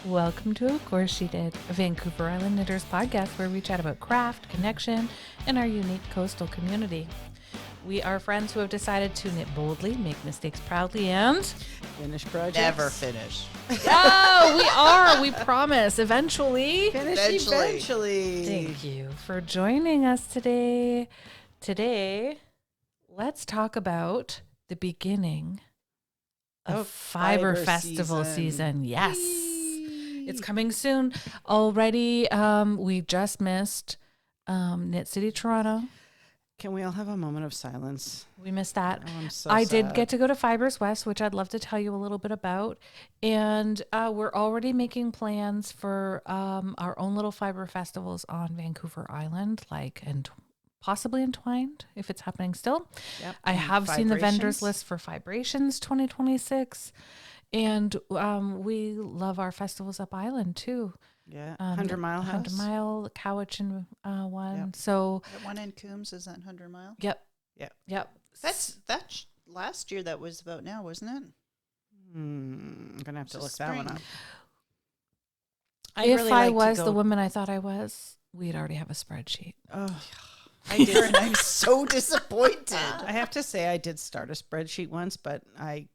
Welcome to Of Course She Did, a Vancouver Island Knitters podcast where we chat about craft, connection, and our unique coastal community. We are friends who have decided to knit boldly, make mistakes proudly, and finish projects. Never finish. Oh, we are. We promise. Eventually. Eventually. Thank you for joining us today. Today, let's talk about the beginning of Fibre Festival season. Yes. It's coming soon. Already, we just missed Knit City, Toronto. Can we all have a moment of silence? We missed that. Oh, I'm so I sad. did get to go to Fibres West, which I'd love to tell you a little bit about. And we're already making plans for our own little fiber festivals on Vancouver Island, and possibly entwined if it's happening still. Yep. I have seen the vendors Vibrations. list for Vibrations 2026. And we love our festivals up island too. Yeah. 100 Mile House. 100 Mile, Cowichan one. Yep. So, That one in Coombs, is that 100 Mile? yep. Yep. Yep. That's last year that was about now, wasn't it? I'm going to have to look It's that one spring. up. If I was the woman I thought I was, we'd already have a spreadsheet. Oh, I did, and I'm so disappointed. I have to say I did start a spreadsheet once, but I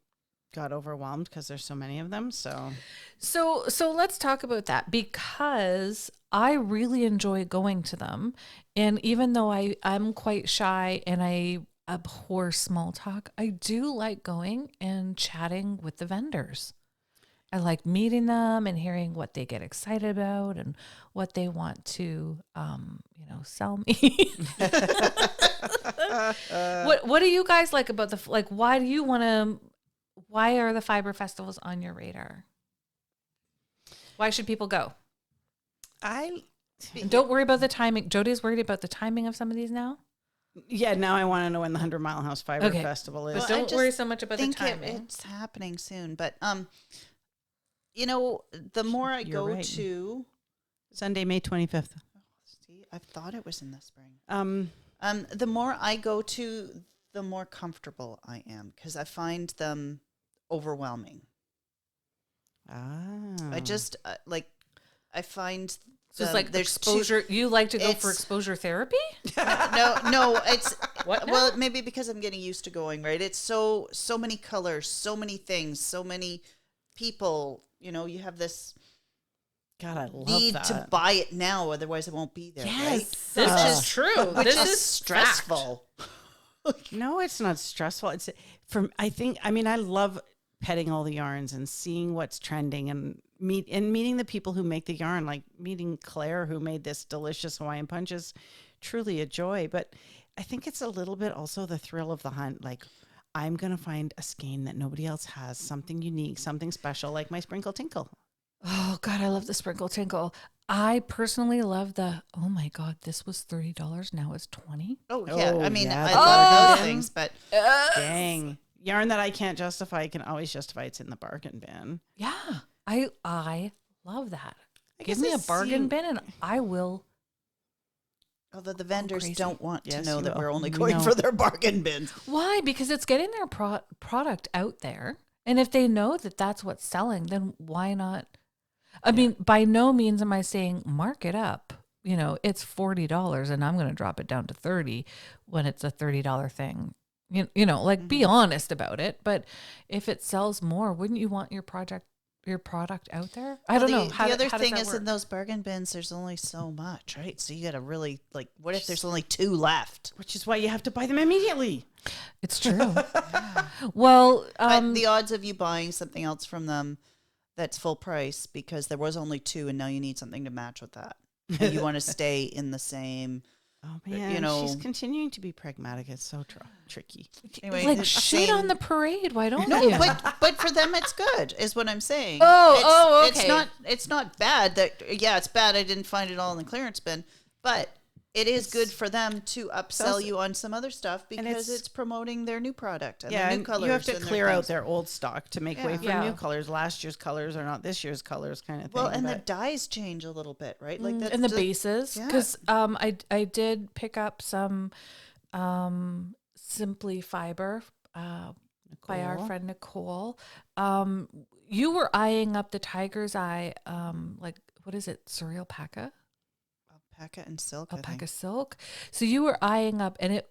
got overwhelmed because there's so many of them. So So let's talk about that, because I really enjoy going to them. And even though I'm quite shy and I abhor small talk, I do like going and chatting with the vendors. I like meeting them and hearing what they get excited about and what they want to, sell me. What do you guys like about why are the fiber festivals on your radar? Why should people go? And don't worry about the timing. Jody's worried about the timing of some of these now. now I want to know when the 100 Mile House Fiber Okay. Festival is. But Well, I don't just worry so much about the think timing. it's happening soon. But, the more I You're go right. to, Sunday, May 25th. see, I thought it was in the spring. Um, The more I go to, the more comfortable I am because I find them overwhelming. I just I find So it's them- like there's exposure. You like to go for it's- exposure therapy? no, it's What now? well, maybe because I'm getting used to going, right? It's so many colors, so many things, so many people. You have this God, I love need that. to buy it now, otherwise it won't be there. Right? This is true. Which This is is stressful. No, it's not stressful. I love petting all the yarns and seeing what's trending and meeting the people who make the yarn, like meeting Claire, who made this delicious Hawaiian punch, is truly a joy. But I think it's a little bit also the thrill of the hunt. Like, I'm going to find a skein that nobody else has, something unique, something special, like my Sprinkle Tinkle. Oh God, I love the sprinkle tinkle. I personally love the. Oh my God, this was $30. Now it's $20. Oh yeah, Oh, I mean yeah, I the love those bargain. things, but Dang. Yarn that I can't justify, I can always justify it's in the bargain bin. Yeah, I love that. I Give guess me a I've bargain seen- bin and I will. although the vendors crazy. don't want to Yes, know you that will. we're only We going know. for their bargain bins. Why? Because it's getting their product out there. And if they know that that's what's selling, then why not? I mean, by no means am I saying mark it up. It's $40 and I'm going to drop it down to 30 when it's a $30 thing. Be honest about it. But if it sells more, wouldn't you want your product out there? I don't know. The other how does thing that is work? in those bargain bins, there's only so much, right? So you got to really what if there's only 2 left? Which is why you have to buy them immediately. It's true. Well, But the odds of you buying something else from them that's full price because there was only 2 and now you need something to match with that. And you want to stay in the same. Oh you man, know- she's continuing to be pragmatic. It's so tricky. Anyway, like the shit same- on the parade. Why don't No, you? but for them it's good, is what I'm saying. Oh, It's okay. it's not bad that it's bad I didn't find it all in the clearance bin, but it is good for them to upsell also- you on some other stuff because it's- it's promoting their new product and Yeah, their new and colors. you have to and clear out things. their old stock to make way for Yeah. new colors. Last year's colors are not this year's colors, kind of thing. Well, and the but- dyes change a little bit, right? Like that, and the bases, yeah. because I did pick up some Simply Fiber by our Nicole. friend Nicole. You were eyeing up the tiger's eye, like what is it, surreal alpaca? Alpaca and silk. I Alpaca think. silk. So you were eyeing up, and it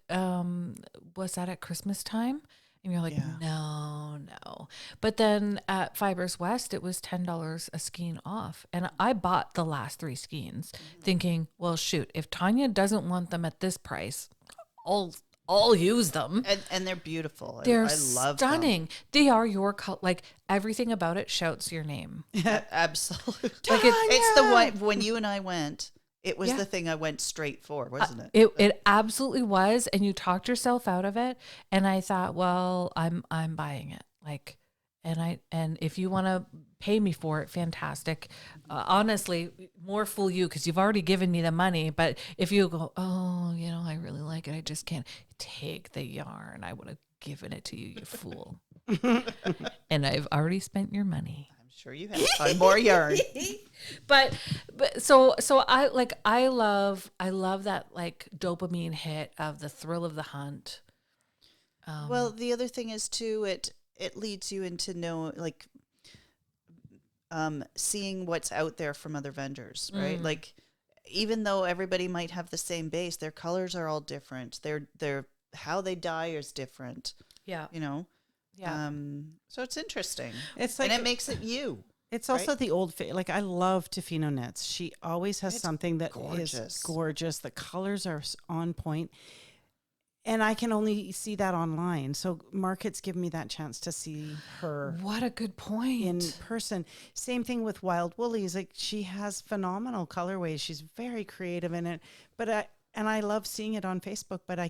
was that at Christmas time, and you're like, Yeah. no. But then at Fibers West, it was $10 a skein off, and I bought the last 3 skeins, thinking, well, shoot, if Tanya doesn't want them at this price, I'll use them. And they're beautiful. They're I love stunning. They are your color. Like everything about it shouts your name. them. Absolutely. Like It's the one when you and I went. It was Yeah. the thing I went straight for, wasn't it? It absolutely was, and you talked yourself out of it. And I thought, well, I'm buying it. Like, and if you want to pay me for it, fantastic. Honestly, more fool you because you've already given me the money. But if you go, oh, I really like it, I just can't take the yarn. I would have given it to you, you fool. And I've already spent your money. I'm sure you have to buy more yarn. But so I love that like dopamine hit of the thrill of the hunt. Well, the other thing is too, it leads you into seeing what's out there from other vendors, right? Like, even though everybody might have the same base, their colors are all different. Their how they dye is different. Yeah. Yeah. So it's interesting. It's like and it makes it you. It's also the old, like I love Tofino knits. She always has It's something that gorgeous. is gorgeous. The colors are on point. And I can only see that online. So markets give me that chance to see her What a good point. in person. Same thing with Wild Woolies. Like she has phenomenal colorways. She's very creative in it. But I love seeing it on Facebook, but I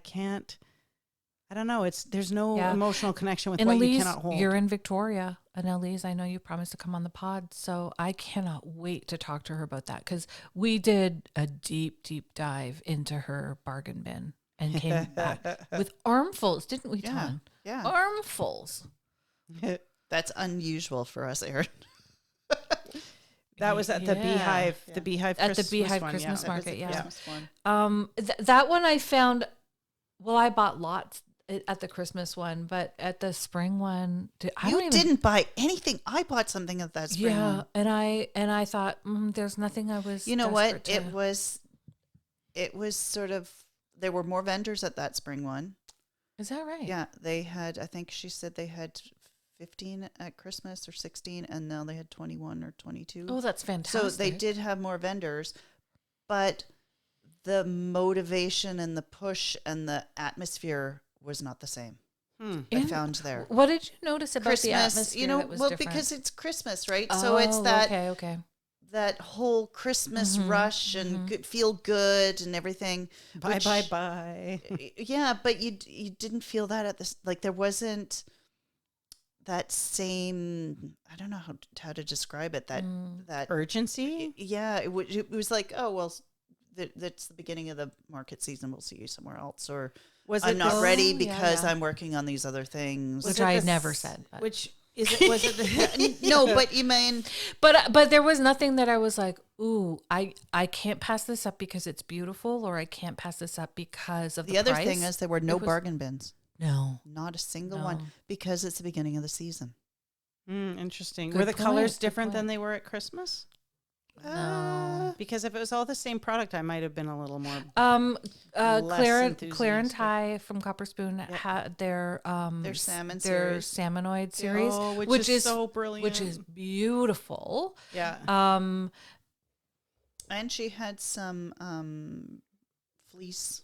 don't know. There's no Yeah. emotional connection with And what you Elise, cannot hold. you're in Victoria. And Elise, I know you promised to come on the pod. So I cannot wait to talk to her about that because we did a deep, deep dive into her bargain bin and came back with armfuls, didn't we, Yeah. Ton? Yeah. Armfuls. That's unusual for us, Erin. That was at the Yeah. Beehive, the Beehive At the Christmas Beehive one, Christmas yeah. market, yeah. Christmas one. That one I found. Well, I bought lots at the Christmas one, but at the spring one, You didn't buy anything. I bought something at that spring Yeah, one. and I thought there's nothing I was. You know what? desperate It was sort of, there were more vendors at that spring one. Is that right? Yeah, they had, I think she said they had 15 at Christmas or 16, and now they had 21 or 22. Oh, that's fantastic. So they did have more vendors, but the motivation and the push and the atmosphere was not the same. I found there. What did you notice about the Christmas, atmosphere that was different? because it's Christmas, right? So it's that okay. that whole Christmas rush and feel good and everything. Bye, bye, bye. Yeah, but you didn't feel that at this, like there wasn't that same, I don't know how to describe it, that Urgency? yeah, it was like, oh well, that's the beginning of the market season, we'll see you somewhere else, or Was I'm it not this- ready yeah, because yeah. I'm working on these other things. Which it I this- never said. But. Which is it? Was it? The, No, but you mean But there was nothing that I was like, ooh, I can't pass this up because it's beautiful, or I can't pass this up because of the the other price. thing is there were no It was- bargain bins, No. not a single No. one, because it's the beginning of the season. Interesting. Good Were the colors point, good different than point. they were at Christmas? No. Because if it was all the same product, I might have been a little more. Claire enthusiastic. and Ty from Copper Spoon had their salmon their series. salmonoid series, Oh, which is so brilliant. which is beautiful. Yeah. And she had some fleece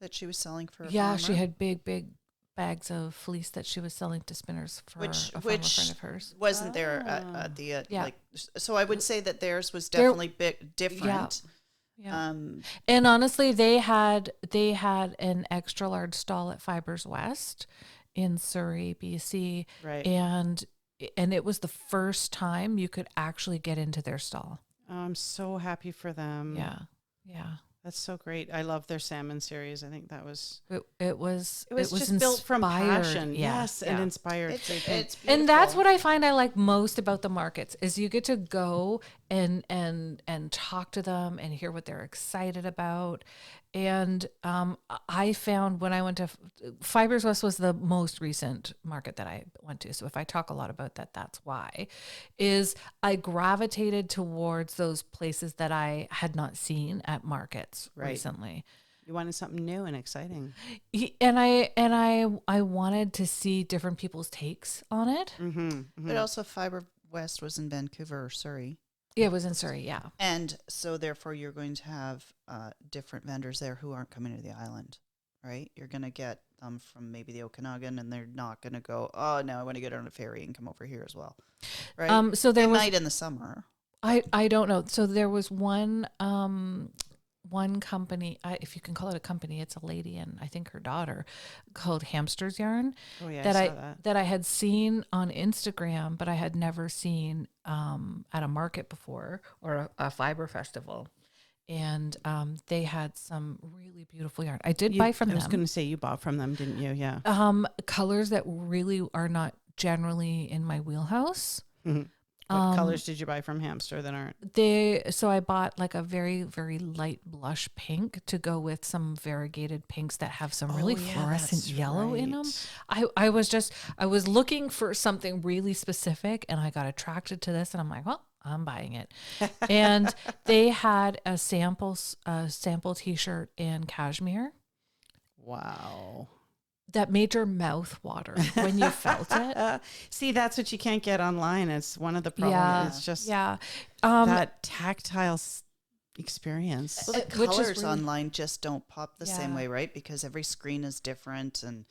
that she was selling for a Yeah, she farmer, had big bags of fleece that she was selling to spinners for which a farmer friend of hers. wasn't there at the Yeah. like. So I would say that theirs was There- definitely different. Yeah. Um, And honestly, they had an extra large stall at Fibres West in Surrey, BC, Right. and it was the first time you could actually get into their stall. I'm so happy for them. Yeah. That's so great. I love their salmon series. I think that was It was just built from inspired. passion. Yeah, Yes, and yeah. inspired. it's They- beautiful. And that's what I find I like most about the markets is you get to go and talk to them and hear what they're excited about. And I found when I went to Fibers West was the most recent market that I went to. So if I talk a lot about that, that's why, is I gravitated towards those places that I had not seen at markets recently. You wanted something new and exciting. And I wanted to see different people's takes on it. But also Fibre West was in Vancouver or Surrey. Yeah, it was in Surrey, yeah. And so therefore you're going to have different vendors there who aren't coming to the island, right? You're going to get them from maybe the Okanagan, and they're not going to go, oh, no, I want to get on a ferry and come over here as well, right? So there they was, might in the summer. I don't know. So there was one company, if you can call it a company, it's a lady and I think her daughter, called Hamster's Yarn. Oh yeah, that I saw that. that I had seen on Instagram, but I had never seen at a market before or a fiber festival. And they had some really beautiful yarn. I did buy from them. I was going to say you bought from them, didn't you? Yeah. Colors that really are not generally in my wheelhouse. What colors did you buy from Hamster that aren't? So I bought like a very, very light blush pink to go with some variegated pinks that have some really fluorescent yellow in them. I was looking for something really specific and I got attracted to this and I'm like, well, I'm buying it. And they had a sample t-shirt in cashmere. Wow. That made your mouth water when you felt it. See, that's what you can't get online. It's one of the problems. Yeah. It's just that tactile experience. Well, the which is colors really- online just don't pop the same way, right? Because every screen is different, and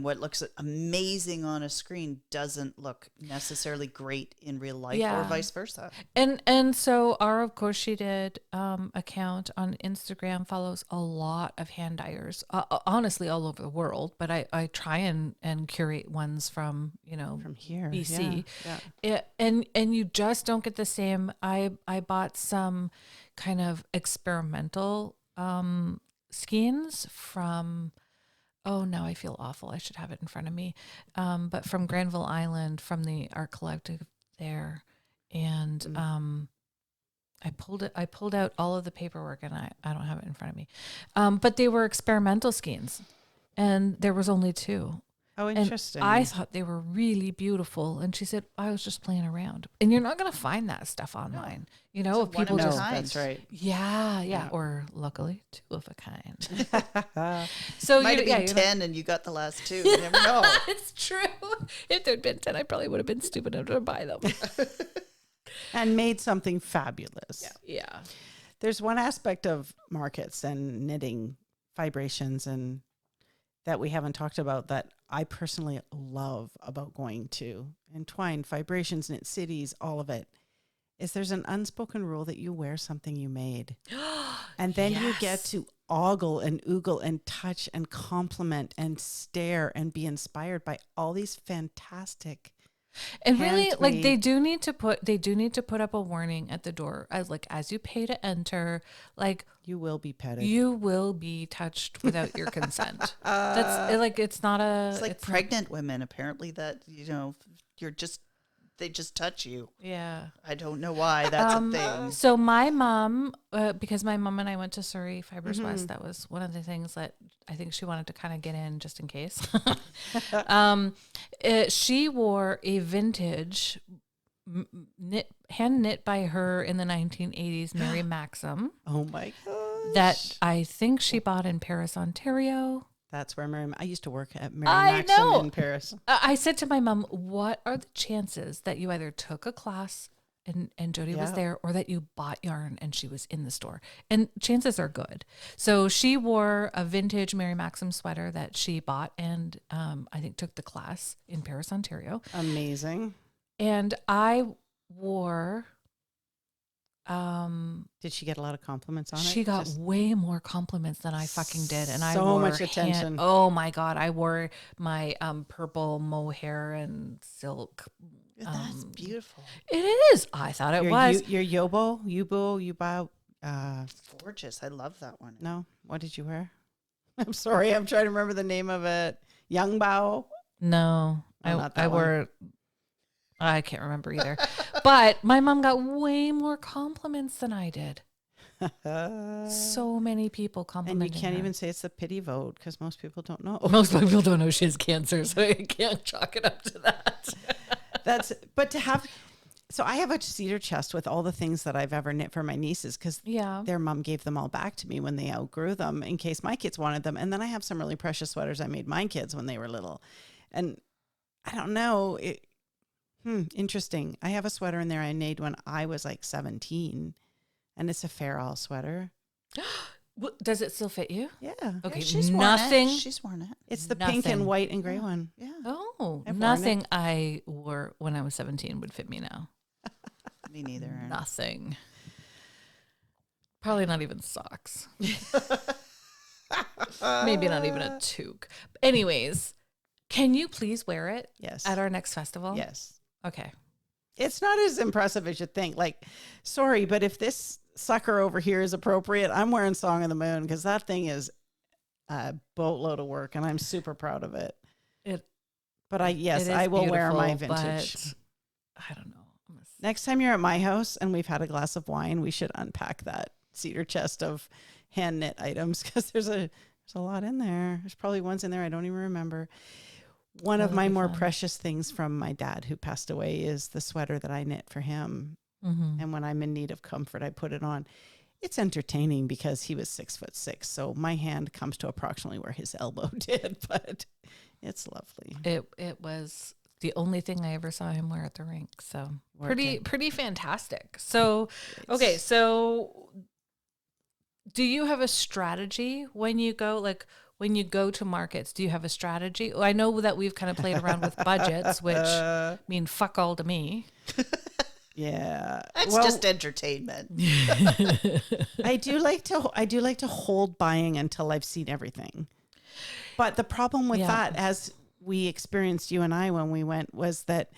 what looks amazing on a screen doesn't look necessarily great in real life, or vice versa. And so our Of Course She Did account on Instagram follows a lot of hand dyers, honestly all over the world, but I try and curate ones from here, BC. Yeah. And you just don't get the same. I bought some kind of experimental skeins from, oh, now I feel awful. I should have it in front of me. But from Granville Island, from the art collective there. And I pulled out all of the paperwork and I don't have it in front of me. But they were experimental skeins and there was only 2. Oh, interesting. And I thought they were really beautiful. And she said, I was just playing around. And you're not going to find that stuff online. You know, if people just, that's right. Yeah. Or luckily 2 of a kind. So Might have been 10 and you got the last 2. You never know. It's true. If there'd been 10, I probably would have been stupid enough to buy them. And made something fabulous. Yeah. There's one aspect of markets and knitting vibrations and that we haven't talked about that I personally love about going to Entwine, Vibrations, Knit Cities, all of it, is there's an unspoken rule that you wear something you made. And then you get to ogle and oogle and touch and compliment and stare and be inspired by all these fantastic and really, handmade. like they do need to put up a warning at the door as you pay to enter, like you will be petted. You will be touched without your consent. That's like it's not a. It's like pregnant women apparently that they just touch you. Yeah. I don't know why that's a thing. So my mom, because my mom and I went to Surrey Fibers West, that was one of the things that I think she wanted to kind of get in just in case. She wore a vintage hand knit by her in the 1980s Mary Maxim. Oh my gosh. That I think she bought in Paris, Ontario. That's where I used to work at Mary Maxim in Paris. I said to my mom, what are the chances that you either took a class and Jody was there, or that you bought yarn and she was in the store? And chances are good. So she wore a vintage Mary Maxim sweater that she bought and I think took the class in Paris, Ontario. Amazing. And I wore... did she get a lot of compliments on it? She got way more compliments than I fucking did. And I wore so much attention. Oh my God. I wore my purple mohair and silk. That's beautiful. It is. I thought it was. Your Yubo. Gorgeous. I love that one. No. What did you wear? I'm sorry. I'm trying to remember the name of it. Young Bao. No. Oh, not that I one. wore I can't remember either. But my mom got way more compliments than I did. So many people And complimenting you can't her. even say it's the pity vote because most people don't know. Most people don't know she has cancer, so I can't chalk it up to that. But to have, so I have a cedar chest with all the things that I've ever knit for my nieces because Yeah. their mom gave them all back to me when they outgrew them in case my kids wanted them. And then I have some really precious sweaters I made my kids when they were little. And I don't know, interesting. I have a sweater in there I made when I was like 17 and it's a Fairall sweater. Does it still fit you? Yeah. Okay, She's nothing. Worn it. She's worn it. It's the pink and Nothing. white and gray Yeah. one. Yeah. Oh, I've worn nothing I wore when I was 17 would fit me now. Me neither. Nothing. Probably not even socks. Maybe not even a toque. Anyways, can you please wear it Yes. at our next festival? Yes. Okay. It's not as impressive as you think. Like, sorry, but if this sucker over here is appropriate, I'm wearing Song of the Moon because that thing is a boatload of work and I'm super proud of it. But It is I will wear my beautiful, vintage. but I don't know. Next time you're at my house and we've had a glass of wine, we should unpack that cedar chest of hand knit items because there's a lot in there. There's probably ones in there I don't even remember. One of That'll my be more fun. precious things from my dad who passed away is the sweater that I knit for him. Mm-hmm. And when I'm in need of comfort, I put it on. It's entertaining because he was 6'6", so my hand comes to approximately where his elbow did, but it's lovely. It was the only thing I ever saw him wear at the rink. So Working. pretty fantastic. So, okay. So do you have a strategy when you go, like when you go to markets, do you have a strategy? I know that we've kind of played around with budgets, which mean fuck all to me. Yeah, It's just entertainment. I do like to hold buying until I've seen everything. But the problem with Yeah. that, as we experienced, you and I, when we went, was that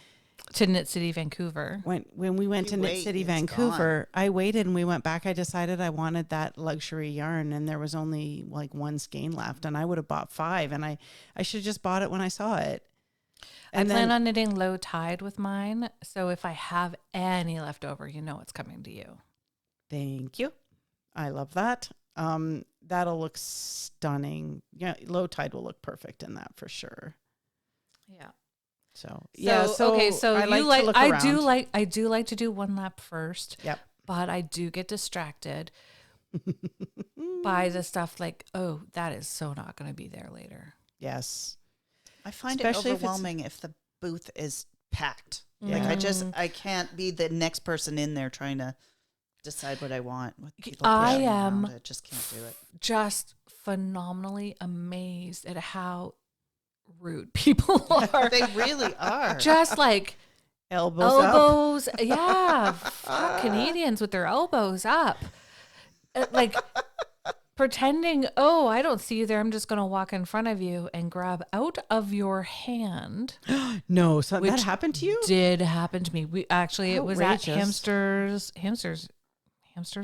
To Knit City, Vancouver. when we went You to Knit wait, City, it's Vancouver, I waited and we went back. I decided I wanted that luxury yarn and there was only like one skein left and I would have bought 5 and I should have just bought it when I saw it. I And plan on knitting low tide with mine. So if I have any left over, you know it's coming to you. Thank you. I love that. That'll look stunning. Yeah, low tide will look perfect in that for sure. Yeah. So okay, so I you like to look I around. do like to do one lap first. Yep. But I do get distracted by the stuff like, oh, that is so not going to be there later. Yes. I find Especially it if it's- overwhelming if the booth is packed. Yeah. Like I can't be the next person in there trying to decide what I want with people. I pushing am around. I just can't do it. Just phenomenally amazed at how rude people are. They really are. Just like Elbows up. yeah. Fuck Canadians with their elbows up. Like pretending, oh, I don't see you there. I'm just going to walk in front of you and grab out of your hand. No, so that Which happened to you? Did happen to me. We actually, it was at Outrageous. Hamsters.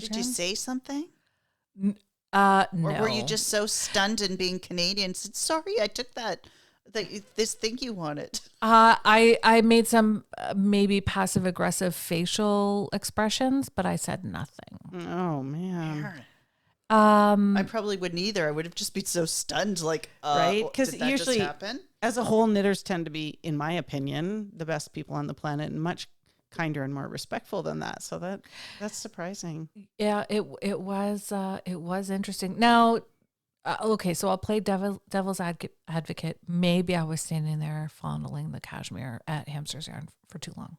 Did you say something? No. Or were you just so stunned in being Canadian? Said, sorry, I took this thing you wanted. I made some maybe passive aggressive facial expressions, but I said nothing. Oh man. I probably wouldn't either. I would have just been so stunned, like, Right? Because Because did that usually, just happen? as a whole, knitters tend to be, in my opinion, the best people on the planet and much kinder and more respectful than that. So that's surprising. Yeah, it was interesting. Now, okay, so I'll play devil's advocate. Maybe I was standing there fondling the cashmere at Hamster's Yarn for too long.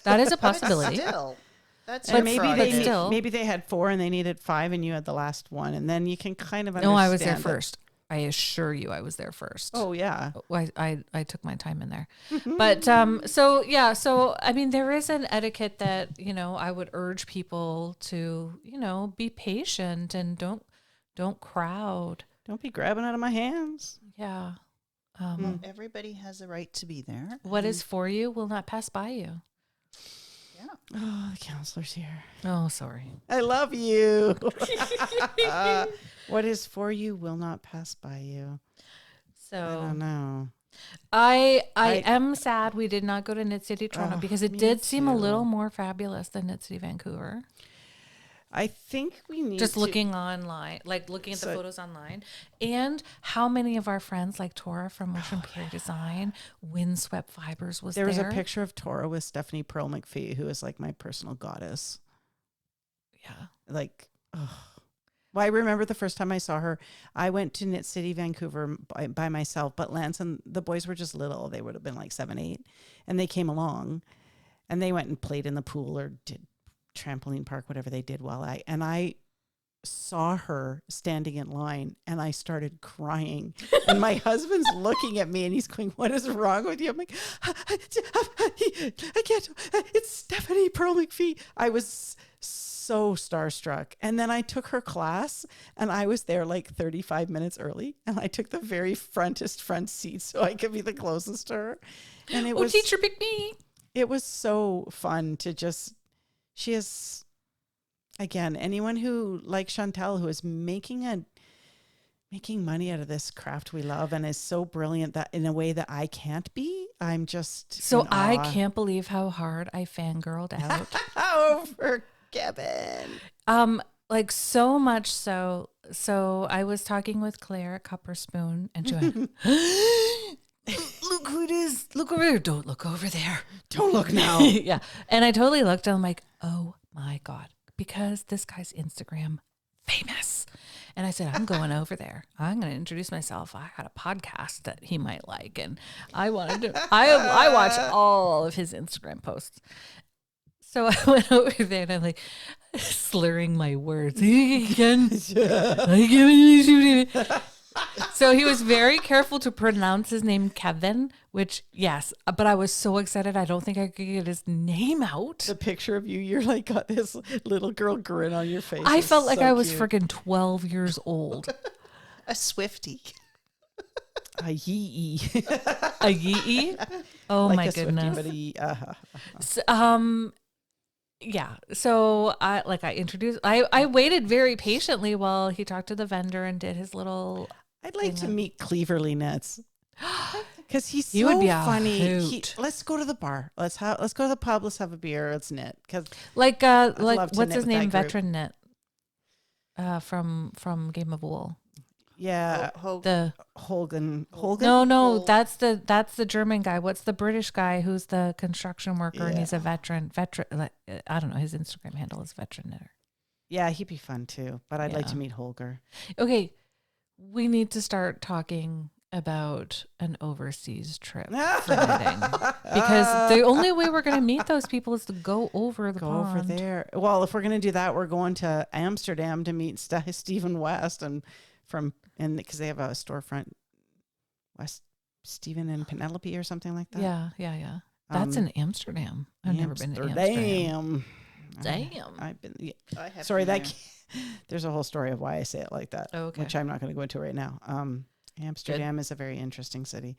That is a possibility. Still, that's And your maybe prerogative. still- maybe they had 4 and they needed 5 and you had the last one. And then you can kind of No, understand I was there it. first. I assure you, I was there first. Oh, yeah. I took my time in there. But so I mean there is an etiquette that, I would urge people to, be patient and don't crowd. Don't be grabbing out of my hands. Yeah. Everybody has a right to be there. What is for you will not pass by you. Yeah. Oh, the counselor's here. Oh, sorry. I love you. What is for you will not pass by you. I So don't know. I I- am sad we did not go to Knit City Toronto because it me did seem a too. little more fabulous than Knit City Vancouver. I think we need Just to, looking online, like looking at the So- photos online, and how many of our friends like Tora from Ocean Prairie Design, Windswept Fibers was There there. was a picture of Tora with Stephanie Pearl McPhee, who is like my personal goddess. Yeah. Like, well, I remember the first time I saw her, I went to Knit City, Vancouver by myself, but Lance and the boys were just little. They would have been like 7, 8. And they came along and they went and played in the pool or did trampoline park, whatever they did while I saw her standing in line and I started crying. And my husband's looking at me and he's going, "What is wrong with you?" I'm like, I can't. It's Stephanie Pearl McPhee. I was so starstruck. And then I took her class and I was there like 35 minutes early and I took the very front seat so I could be the closest to her. And it was teacher pick me. it was so fun to just, she is, again, anyone who, like Chantel, who is making money out of this craft we love and is so brilliant that in a way that I can't be, I'm just So in I awe. can't believe how hard I fangirled out. Over Kevin. Like so much so. So I was talking with Claire at Cup or Spoon, and she went, "Look who it is! Look over there! Don't look over there! Don't look now." Yeah, and I totally looked, and I'm like, "Oh my god!" Because this guy's Instagram famous, and I said, "I'm going over there. I'm going to introduce myself. I got a podcast that he might like, and I wanted to. I watch all of his Instagram posts." So I went over there and I'm like slurring my words. So he was very careful to pronounce his name Kevin, which, yes, but I was so excited. I don't think I could get his name out. The picture of you, you're like got this little girl grin on your face. I It's felt like so I was cute. freaking 12 years old. A Swiftie. A yee. A yee? Oh Like my a Swiftie, goodness. but a yee. Yeah. So I introduced, I waited very patiently while he talked to the vendor and did his little. I'd like to meet Cleaverly Nets because he's so He would be a funny. hoot. Let's go to the bar. Let's go to the pub. Let's have a beer. Let's knit. Because Like love to what's knit his with that name? group. Veteran Knit. From Game of Wool. yeah, The Holgen. no, that's the German guy. What's the British guy who's the construction worker and he's a veteran? Like, I don't know. His Instagram handle is veteran knitter. Yeah, he'd be fun too. But I'd like Yeah. to meet Holger. Okay, we need to start talking about an overseas trip for knitting because the only way we're going to meet those people is to go over the Go pond. over there. Well, if we're gonna do that, we're going to Amsterdam to meet Stephen West and because they have a storefront, West Stephen and Penelope or something like that. Yeah. That's in Amsterdam. I've never been to Amsterdam. Amsterdam. Damn. I've been. Yeah. I have Sorry, been that there's a whole story of why I say it like that, Okay. which I'm not going to go into right now. Amsterdam is a very interesting city.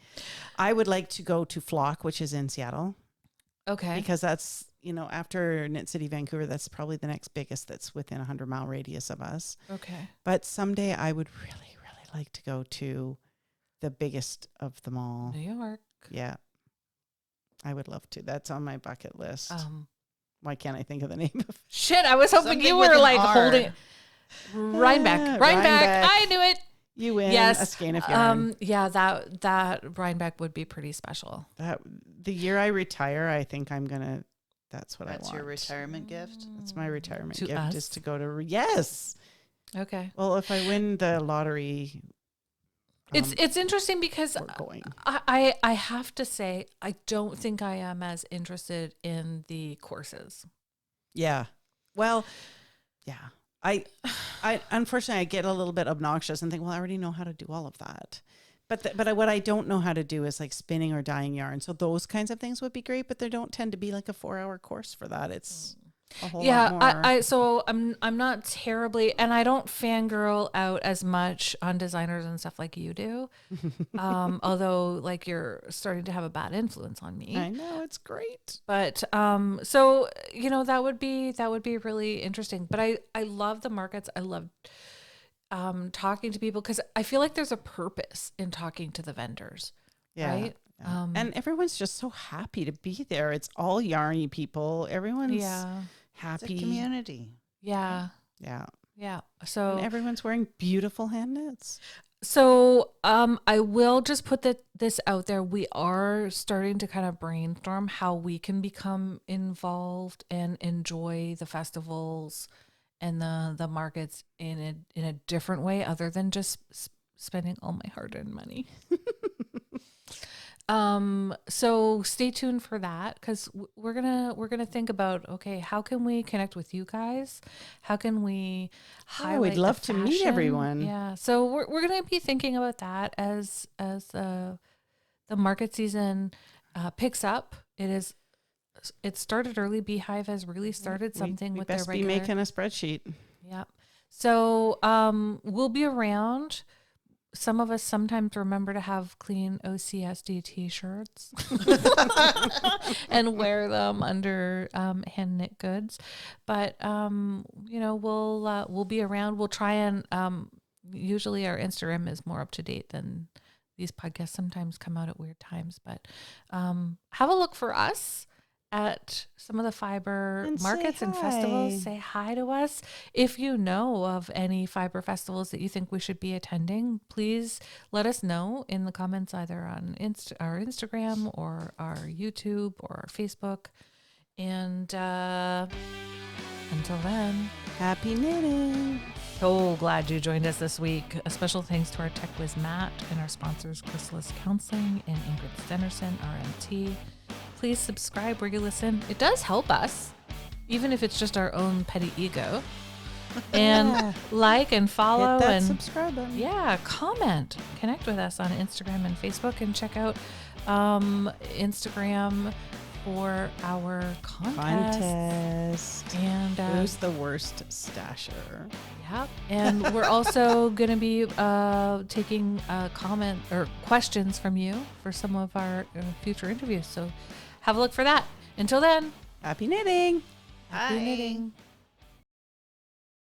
I would like to go to Flock, which is in Seattle, Okay. because that's, after Knit City, Vancouver, that's probably the next biggest that's within a 100-mile radius of us. Okay. But someday I would really, really like to go to the biggest of them all. New York. Yeah. I would love to. That's on my bucket list. Why can't I think of the name of it? Shit, I was hoping Something you with were an like R. holding Rhinebeck. Rhinebeck. I knew it. You win Yes. a skein of yarn. Yeah, that Rhinebeck would be pretty special. The year I retire, I think I'm gonna. That's what I That's want. your retirement gift. That's my retirement To gift us? is to go to. Yes. Okay. Well, if I win the lottery, It's interesting because we're going. I have to say I don't think I am as interested in the courses. Yeah. Well, yeah. I unfortunately I get a little bit obnoxious and think, well, I already know how to do all of that. But what I don't know how to do is like spinning or dyeing yarn. So those kinds of things would be great, but there don't tend to be like a 4-hour course for that. It's a whole lot more. So I'm not terribly, and I don't fangirl out as much on designers and stuff like you do. Although like you're starting to have a bad influence on me. I know, it's great. But so that would be really interesting. But I love the markets. I love talking to people because I feel like there's a purpose in talking to the vendors. Yeah. right? Yeah. And everyone's just so happy to be there. It's all yarny people. Everyone's Yeah. It's a happy. community. Yeah. Yeah. Yeah. And So everyone's wearing beautiful hand knits. I will just put this out there. We are starting to kind of brainstorm how we can become involved and enjoy the festivals and the markets in a different way other than just spending all my hard-earned money. So stay tuned for that, because we're gonna think about, okay, how can we connect with you guys? How can we highlight? We'd love the to meet fashion? everyone. Yeah, so we're gonna be thinking about that as the market season picks up. It started early. Beehive has really started something we with best their be regular. making a spreadsheet. Yep. So we'll be around. Some of us sometimes remember to have clean OCSD t-shirts and wear them under hand knit goods. But we'll be around. We'll try and usually our Instagram is more up to date than these podcasts sometimes come out at weird times. But have a look for us at some of the fiber And markets say and hi. festivals. Say hi to us. If you know of any fiber festivals that you think we should be attending, please let us know in the comments, either on our Instagram or our YouTube or our Facebook. And until then, Happy knitting. so glad you joined us this week. A special thanks to our tech whiz Matt and our sponsors Chrysalis Counseling and Ingrid Stennerson, RMT. Please subscribe where you listen. It does help us, even if it's just our own petty ego. And like and follow Hit that and subscribe button. yeah, comment. Connect with us on Instagram and Facebook, and check out Instagram for our contest. And who's the worst stasher? Yep. And we're also going to be taking comment or questions from you for some of our future interviews. So have a look for that. Until then, Happy knitting. happy Bye. knitting.